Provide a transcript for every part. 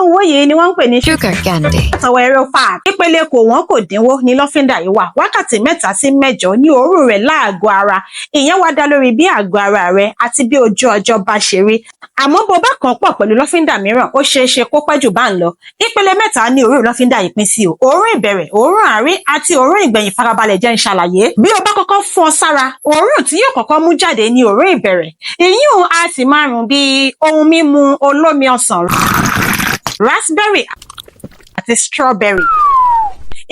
ń wò yìí ni wọ́n ń pè ní Sugar candy. àtọwọ́ Aro Fac. Ìpele kò wọ́n kò dínwó ní lọ́fíńdà yìí wà. Wákàtí 3 sí 8 ní òórùn rẹ̀ láàgọ́ ara. Ìyẹn wá dá lórí bí àgọ́ ara rẹ̀ àti bí ojú ọjọ́ bá ṣe rí. Àmọ́ bó bá kàn pọ̀ pẹ̀lú lọ́fíńdà mìíràn, ó ṣeé ṣe kó pẹ́ jù bá ń lọ. Ìpele 3 ní òórùn lọ́fíńdà yìí pín sí o. Òórùn ìbẹ̀rẹ̀, òórùn àárín àti òórùn ìgbẹ̀yìn. Farabalẹ̀ jẹ́ n ṣàlàyé. Bí o bá kọ́kọ́ fún ọ sára, òórùn tí yóò kọ́kọ́ mú jáde ní òórùn ìbẹ̀rẹ̀. Ìyún á sì máa rùn bí ohun mímu olómi ọsàn, raspberry àti strawberry.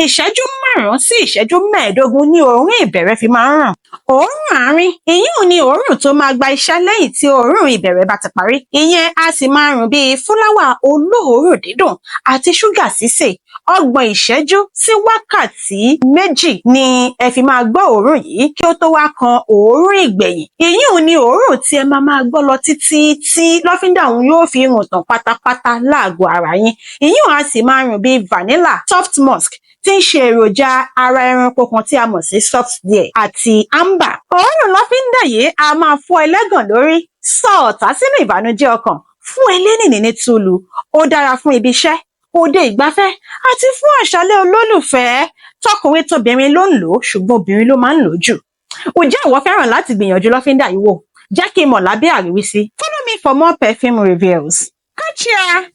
Ìṣẹ́jú 5 sí ìṣẹ́jú 15 ní òórùn ìbẹ̀rẹ̀ fi máa ń ràn. Òórùn àárín, ìyún ni òórùn tó máa gba iṣẹ́ lẹ́yìn tí òórùn ìbẹ̀rẹ̀ bá ti parí. Ìyẹn á sì máa rùn bíi fúláwà olóòórùn dídùn àti ṣúgà sísè. 30 ìṣẹ́jú sí wákàtí 2 ni ẹ fi máa gbọ́ òórùn yìí kí ó tó wá kan òórùn ìgbẹ̀yìn. Ìyún ni òórùn tí ẹ máa gbọ́ lọ títí tí lọ́fíńdà òun yóò fi rùn tán pátápátá láàgọ́ ara yín. Ìyún á sì máa rùn bíi vanilla, soft musk, tí ń ṣe èròjà ara ẹranko kan tí a mọ̀ sí soft deer àti amber. Òórùn lọ́fíńdà yìí a máa fọ́ ẹlẹ́gàn lórí, sọ ọ̀tá sínú ìbànújẹ́ ọkàn, fún ẹlẹ́nìní ní túlù. Ó dára fún ibi iṣẹ́, òde ìgbafẹ́ àti fún àṣálẹ́ olólùfẹ́. Tọkùnrin tóbìnrin ló ń lò ó, ṣùgbọ́n obìnrin ló máa ń lò ó jù. Ǹjẹ́ ìwọ fẹ́ràn láti gbìyànjú lọ́fíńdà yìí wò? Jẹ́ kí n mọ̀ lábẹ́ àríwísí. Follow me for more perfume reviews. Kachia!